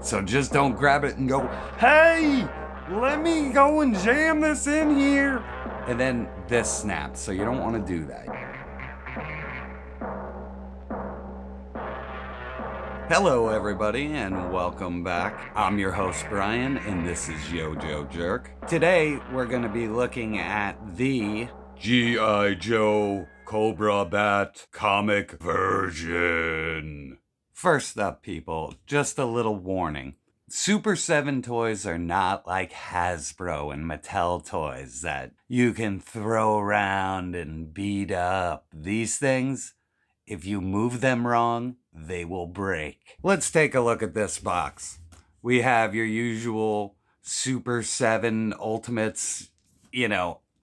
So just don't grab it and go, hey, let me go and jam this in here. And then this snaps, so you don't want to do that. Hello everybody and welcome back. I'm your host Brian and this is Yo-Joe Jerk. Today we're going to be looking at the G.I. Joe Cobra B.A.T comic version. First up people, just a little warning. Super 7 toys are not like Hasbro and Mattel toys that you can throw around and beat up. These things, if you move them wrong, they will break. Let's take a look at this box. We have your usual Super 7 Ultimates,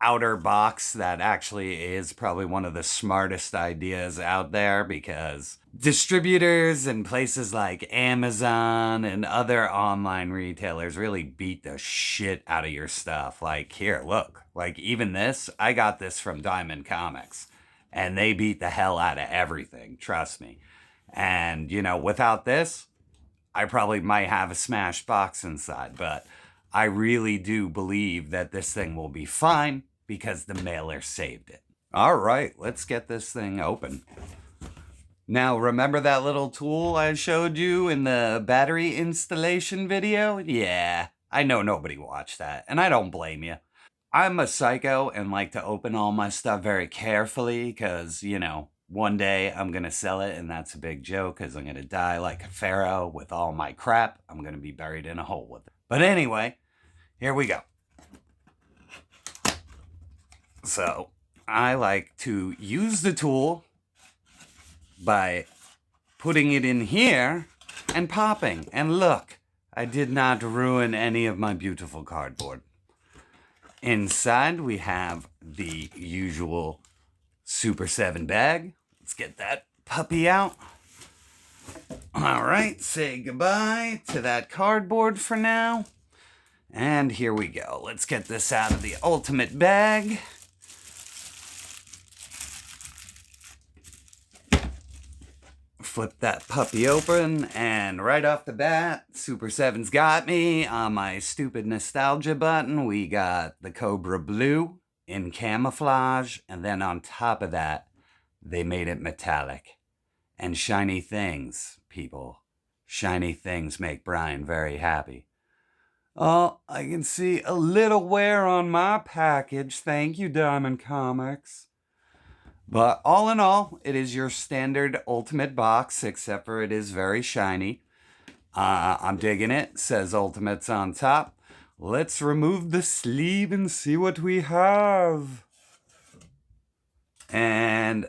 outer box that actually is probably one of the smartest ideas out there because distributors and places like Amazon and other online retailers really beat the shit out of your stuff. Like, here, look. Like, even this, I got this from Diamond Comics. And they beat the hell out of everything, trust me. And, without this, I probably might have a smashed box inside. But I really do believe that this thing will be fine because the mailer saved it. All right, let's get this thing open. Now, remember that little tool I showed you in the battery installation video? Yeah, I know nobody watched that, and I don't blame you. I'm a psycho and like to open all my stuff very carefully because, one day I'm going to sell it and that's a big joke because I'm going to die like a pharaoh with all my crap. I'm going to be buried in a hole with it. But anyway, here we go. So I like to use the tool by putting it in here and popping. And look, I did not ruin any of my beautiful cardboard. Inside, we have the usual Super 7 bag. Let's get that puppy out. All right, say goodbye to that cardboard for now. And here we go. Let's get this out of the ultimate bag. Flip that puppy open, and right off the bat, Super 7's got me. On my stupid nostalgia button, we got the Cobra Blue in camouflage, and then on top of that, they made it metallic. And shiny things, people. Shiny things make Brian very happy. Oh, I can see a little wear on my package. Thank you, Diamond Comics. But all in all, it is your standard Ultimate box, except for it is very shiny. I'm digging it. Says Ultimates on top. Let's remove the sleeve and see what we have. And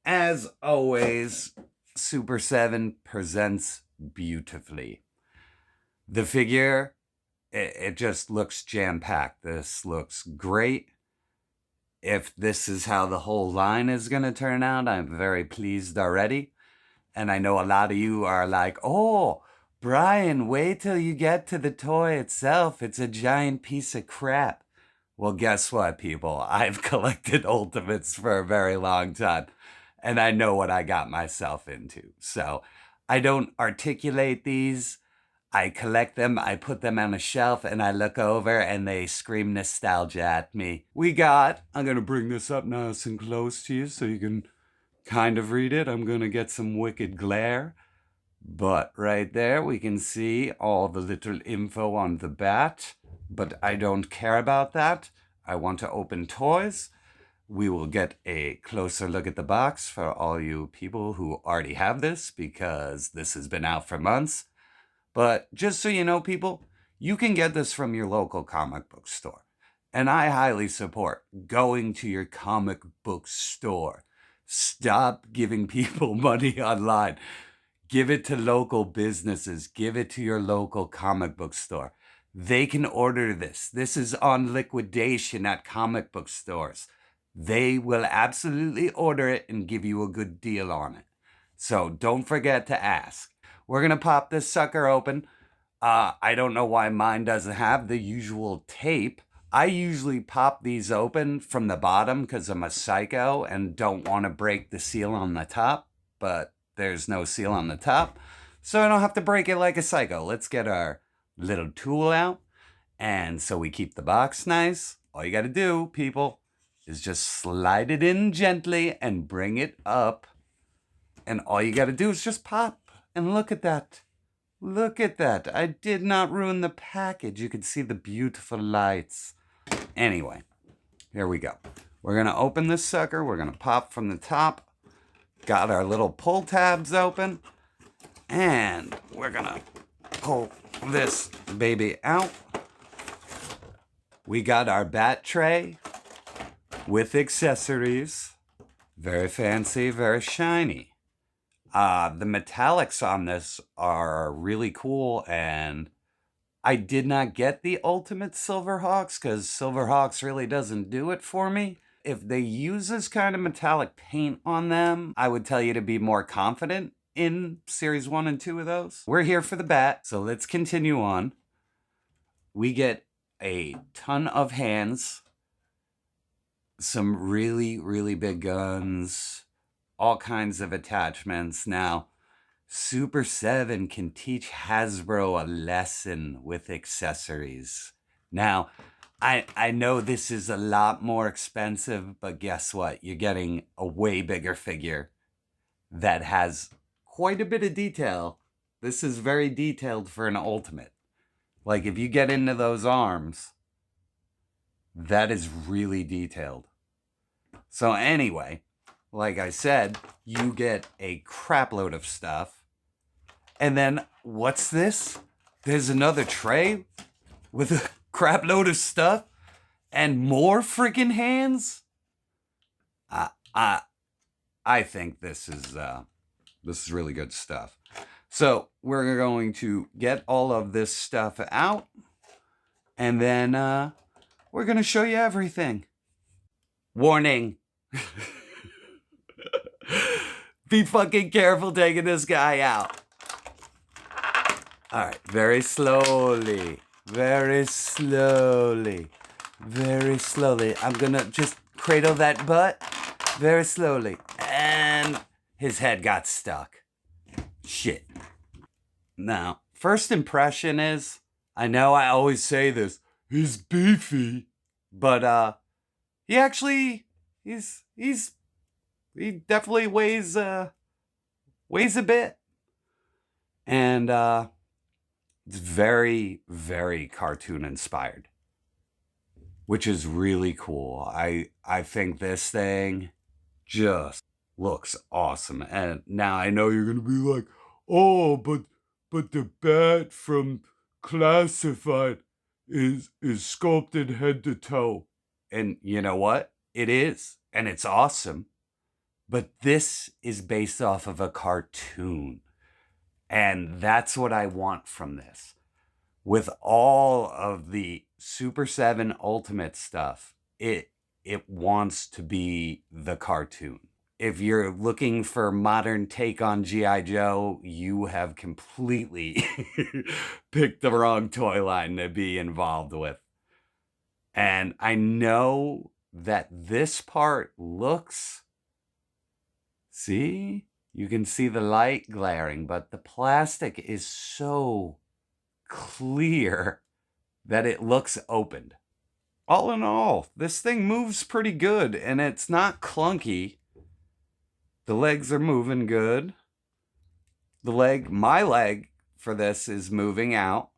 as always, Super 7 presents beautifully. The figure, it just looks jam-packed. This looks great. If this is how the whole line is going to turn out, I'm very pleased already. And I know a lot of you are like, oh, Brian, wait till you get to the toy itself. It's a giant piece of crap. Well, guess what, people? I've collected Ultimates for a very long time. And I know what I got myself into. So I don't articulate these. I collect them, I put them on a shelf, and I look over, and they scream nostalgia at me. I'm going to bring this up nice and close to you so you can kind of read it. I'm going to get some wicked glare. But right there, we can see all the little info on the bat. But I don't care about that. I want to open toys. We will get a closer look at the box for all you people who already have this, because this has been out for months. But just so you know, people, you can get this from your local comic book store. And I highly support going to your comic book store. Stop giving people money online. Give it to local businesses. Give it to your local comic book store. They can order this. This is on liquidation at comic book stores. They will absolutely order it and give you a good deal on it. So don't forget to ask. We're going to pop this sucker open. I don't know why mine doesn't have the usual tape. I usually pop these open from the bottom because I'm a psycho and don't want to break the seal on the top. But there's no seal on the top. so I don't have to break it like a psycho. Let's get our little tool out. And so we keep the box nice. All you got to do, people, is just slide it in gently and bring it up. And all you got to do is just pop. And look at that. Look at that. I did not ruin the package. You can see the beautiful lights. Anyway, here we go. We're going to open this sucker. We're going to pop from the top. Got our little pull tabs open. And we're going to pull this baby out. We got our bat tray with accessories. Very fancy, very shiny. The metallics on this are really cool, and I did not get the Ultimate Silverhawks because Silverhawks really doesn't do it for me. If they use this kind of metallic paint on them, I would tell you to be more confident in Series 1 and 2 of those. We're here for the bat, so let's continue on. We get a ton of hands, some really, really big guns, all kinds of attachments. Now, Super 7 can teach Hasbro a lesson with accessories. Now, I know this is a lot more expensive, but guess what? You're getting a way bigger figure that has quite a bit of detail. This is very detailed for an Ultimate. Like, if you get into those arms, that is really detailed. So anyway, like I said, you get a crap load of stuff. And then, what's this? There's another tray with a crap load of stuff and more freaking hands? I think this is really good stuff. So we're going to get all of this stuff out, and then we're going to show you everything. Warning. Be fucking careful taking this guy out. All right, very slowly, very slowly, very slowly. I'm going to just cradle that butt very slowly. And his head got stuck. Shit. Now, first impression is, I know I always say this, he's beefy, but he actually, he definitely weighs a bit. And it's very, very cartoon inspired, which is really cool. I think this thing just looks awesome. And now I know you're gonna be like, oh, but the bat from Classified is sculpted head to toe. And you know what? It is, and it's awesome. But this is based off of a cartoon. And that's what I want from this. With all of the Super 7 Ultimate stuff, it wants to be the cartoon. If you're looking for a modern take on G.I. Joe, you have completely picked the wrong toy line to be involved with. And I know that this part looks... See? You can see the light glaring, but the plastic is so clear that it looks opened. All in all, this thing moves pretty good, and it's not clunky. The legs are moving good. My leg for this is moving out.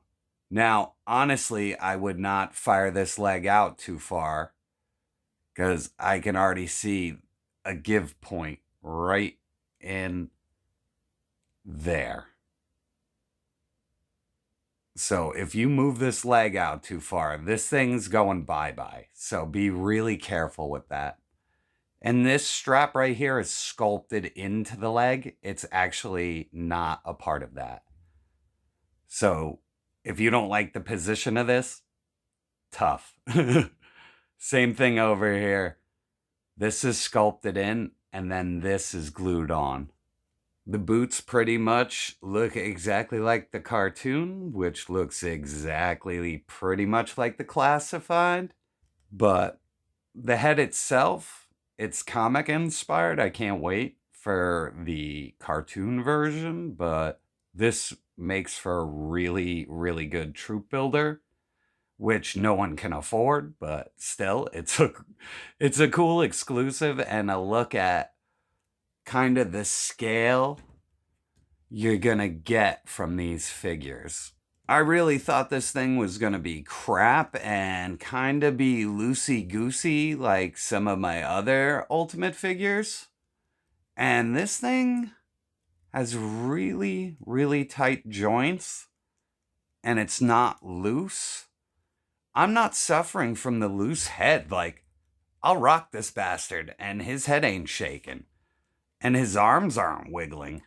Now, honestly, I would not fire this leg out too far because I can already see a give point right in there. So if you move this leg out too far, this thing's going bye-bye. So be really careful with that. And this strap right here is sculpted into the leg. It's actually not a part of that. So if you don't like the position of this, tough. Same thing over here. This is sculpted in, and then this is glued on. The boots pretty much look exactly like the cartoon, which looks exactly pretty much like the Classified. But the head itself, it's comic inspired. I can't wait for the cartoon version, but This makes for a really, really good troop builder, which no one can afford, but still, it's a cool exclusive and a look at kind of the scale you're gonna get from these figures. I really thought this thing was gonna be crap and kind of be loosey-goosey like some of my other Ultimate figures. And this thing has really, really tight joints and it's not loose. I'm not suffering from the loose head. Like, I'll rock this bastard and his head ain't shaking and his arms aren't wiggling.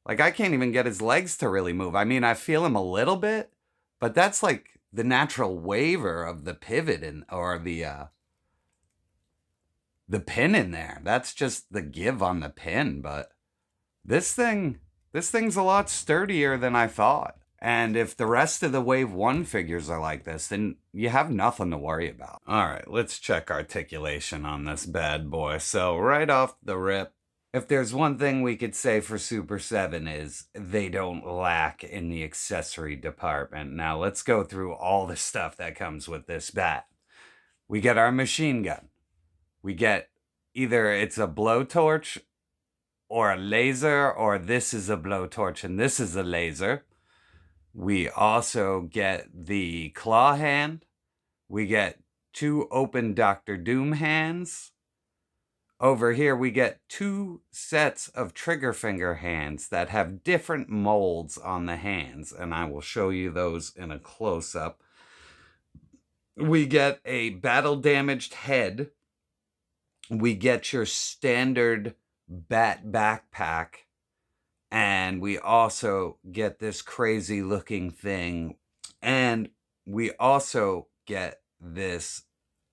Like, I can't even get his legs to really move. I mean, I feel him a little bit, but that's like the natural waver of the pivot or the pin in there. That's just the give on the pin, but this thing's a lot sturdier than I thought. And if the rest of the Wave 1 figures are like this, then you have nothing to worry about. All right, let's check articulation on this bad boy. So right off the rip, if there's one thing we could say for Super 7 is they don't lack in the accessory department. Now let's go through all the stuff that comes with this bat. We get our machine gun. We get either it's a blowtorch or a laser, or this is a blowtorch and this is a laser. We also get the claw hand. We get 2 open Dr. Doom hands. Over here, we get 2 sets of trigger finger hands that have different molds on the hands, and I will show you those in a close-up. We get a battle-damaged head. We get your standard bat backpack. And we also get this crazy looking thing. And we also get this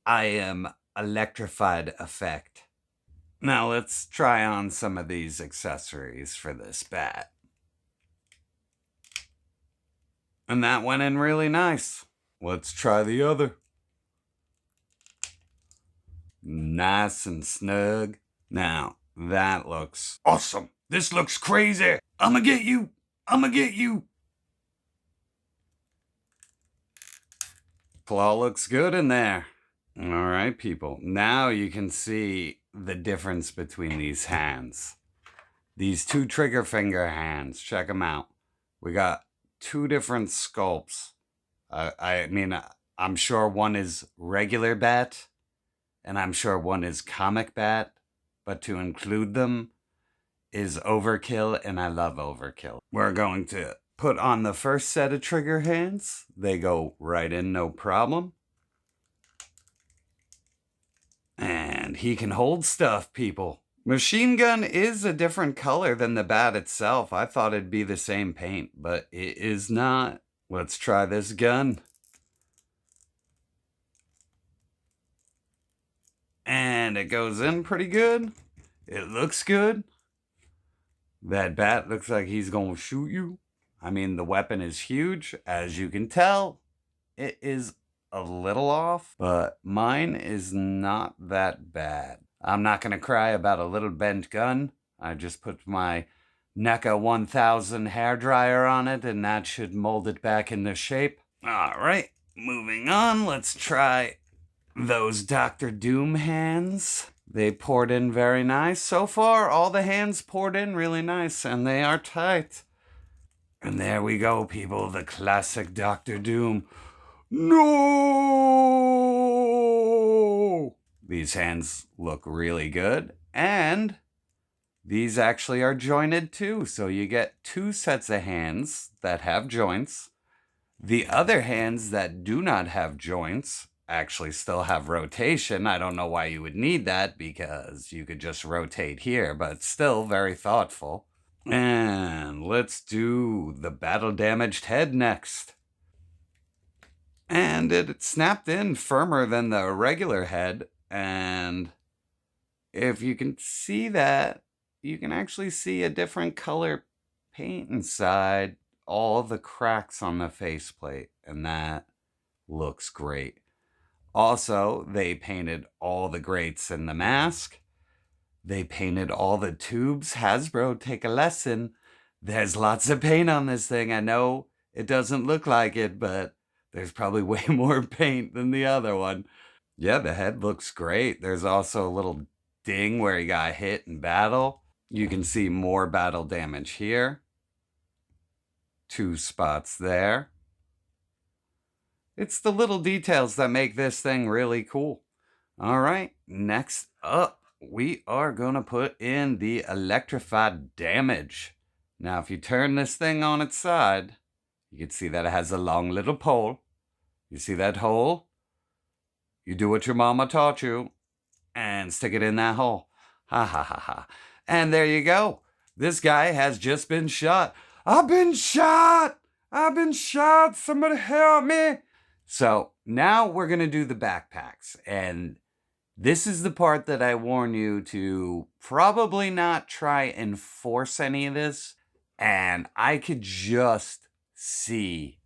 I am electrified effect. Now let's try on some of these accessories for this bat. And that went in really nice. Let's try the other. Nice and snug. Now, that looks awesome. This looks crazy. I'ma get you. I'ma get you. Claw looks good in there. All right, people. Now you can see the difference between these hands. These 2 trigger finger hands. Check them out. We got 2 different sculpts. I mean, I'm sure one is regular bat, and I'm sure one is comic bat, but to include them is overkill, and I love overkill. We're going to put on the first set of trigger hands. They go right in, no problem. And he can hold stuff, people. Machine gun is a different color than the bat itself. I thought it'd be the same paint, but it is not. Let's try this gun. And it goes in pretty good. It looks good. That bat looks like he's gonna shoot you. I mean, the weapon is huge. As you can tell, it is a little off, but mine is not that bad. I'm not gonna cry about a little bent gun. I just put my NECA 1000 hairdryer on it, and that should mold it back into shape. All right, moving on. Let's try those Dr. Doom hands. They poured in very nice. So far, all the hands poured in really nice, and they are tight. And there we go, people, the classic Dr. Doom. No! These hands look really good, and these actually are jointed too, so you get 2 sets of hands that have joints. The other hands that do not have joints actually still have rotation. I don't know why you would need that, because you could just rotate here, but still very thoughtful. And let's do the battle damaged head next. And it snapped in firmer than the regular head, and if you can see that, you can actually see a different color paint inside all the cracks on the faceplate, and that looks great. Also, they painted all the grates in the mask. They painted all the tubes. Hasbro, take a lesson. There's lots of paint on this thing. I know it doesn't look like it, but there's probably way more paint than the other one. Yeah, the head looks great. There's also a little ding where he got hit in battle. You can see more battle damage here. 2 spots there. It's the little details that make this thing really cool. All right, next up, we are going to put in the electrified damage. Now, if you turn this thing on its side, you can see that it has a long little pole. You see that hole? You do what your mama taught you and stick it in that hole. Ha ha ha ha. And there you go. This guy has just been shot. I've been shot! I've been shot! Somebody help me! So now we're going to do the backpacks. And this is the part that I warn you to probably not try and force any of this. And I could just see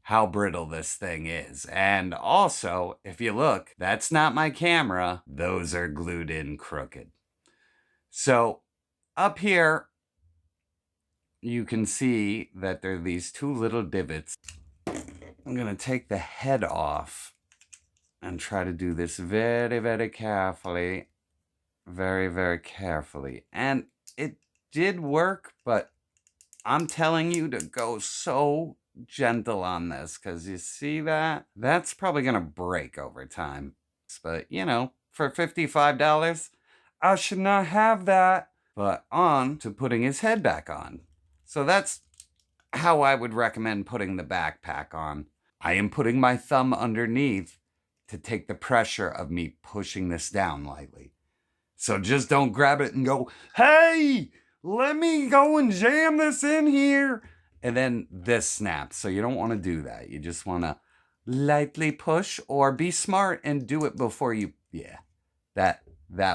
how brittle this thing is. And also, if you look, that's not my camera. Those are glued in crooked. So up here, you can see that there are these 2 little divots. I'm going to take the head off and try to do this very, very carefully. Very, very carefully. And it did work, but I'm telling you to go so gentle on this, because you see that? That's probably going to break over time. But, you know, for $55, I should not have that. But on to putting his head back on. So that's how I would recommend putting the backpack on. I am putting my thumb underneath to take the pressure of me pushing this down lightly. So just don't grab it and go, hey, let me go and jam this in here. And then this snaps. So you don't want to do that. You just want to lightly push, or be smart and do it before you, yeah, that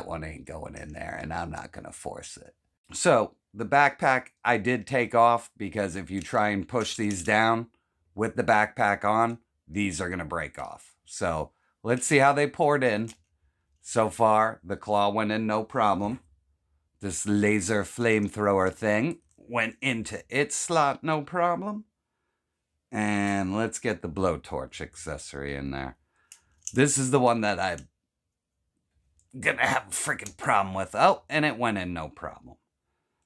one ain't going in there, and I'm not going to force it. So the backpack I did take off, because if you try and push these down with the backpack on, these are going to break off. So let's see how they poured in. So far, the claw went in no problem. This laser flamethrower thing went into its slot no problem. And let's get the blowtorch accessory in there. This is the one that I'm gonna have a freaking problem with. Oh, and it went in no problem.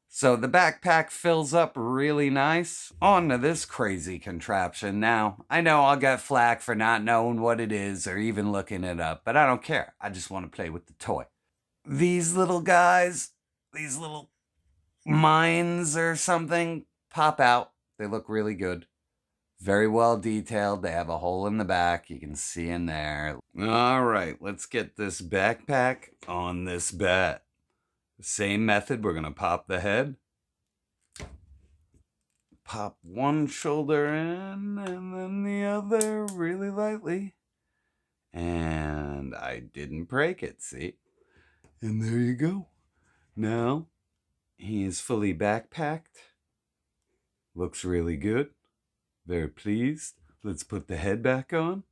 So the backpack fills up really nice. On to this crazy contraption. Now, I know I'll get flack for not knowing what it is or even looking it up, but I don't care. I just want to play with the toy. These little guys, these little mines or something, pop out. They look really good. Very well detailed. They have a hole in the back. You can see in there. All right, let's get this backpack on this bat. Same method. We're going to pop the head. Pop one shoulder in and then the other really lightly. And I didn't break it, see? And there you go. Now, he is fully backpacked. Looks really good. Very pleased. Let's put the head back on.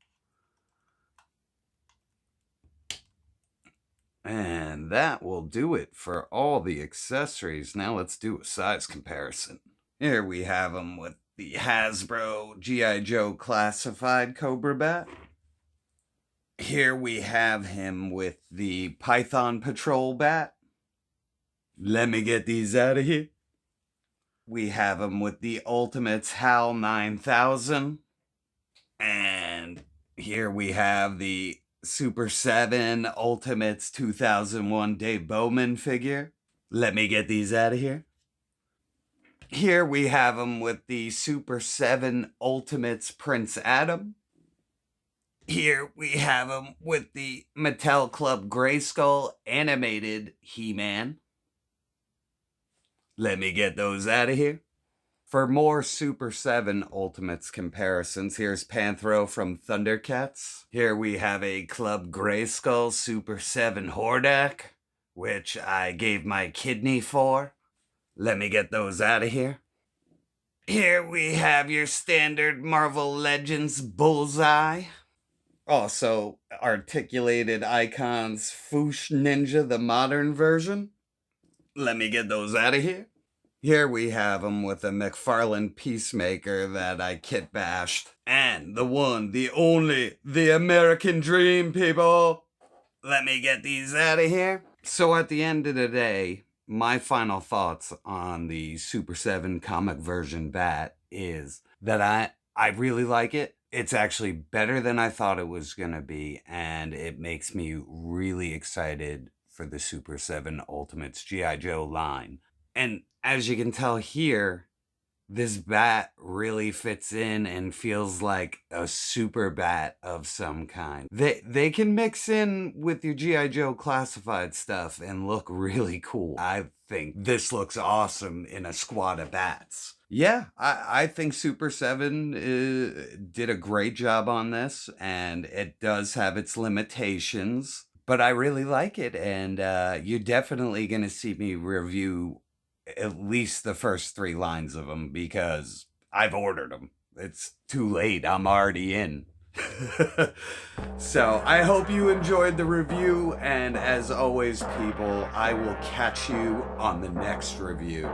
And that will do it for all the accessories. Now let's do a size comparison. Here we have him with the Hasbro G.I. Joe classified Cobra bat. Here we have him with the Python Patrol bat. Let me get these out of here. We have him with the Ultimates HAL 9000. And here we have the Super 7 Ultimates 2001 Dave Bowman figure. Let me get these out of here. Here we have him with the Super 7 Ultimates Prince Adam. Here we have him with the Mattel Club Grayskull animated He-Man. Let me get those out of here. For more Super 7 Ultimates comparisons, here's Panthro from Thundercats. Here we have a Club Grayskull Super 7 Hordak, which I gave my kidney for. Let me get those out of here. Here we have your standard Marvel Legends Bullseye. Also, Articulated Icons Foosh Ninja, the modern version. Let me get those out of here. Here we have him with a McFarlane Peacemaker that I kit bashed. And the one, the only, the American Dream, people! Let me get these out of here. So at the end of the day, my final thoughts on the Super 7 comic version Bat is that I really like it. It's actually better than I thought it was going to be, and it makes me really excited for the Super 7 Ultimates G.I. Joe line. And as you can tell here, this bat really fits in and feels like a super bat of some kind. They can mix in with your G.I. Joe classified stuff and look really cool. I think this looks awesome in a squad of bats. Yeah, I think Super 7 did a great job on this, and it does have its limitations, but I really like it, and you're definitely going to see me review at least the first 3 lines of them because I've ordered them. It's too late. I'm already in. So I hope you enjoyed the review, and as always, people, I will catch you on the next review.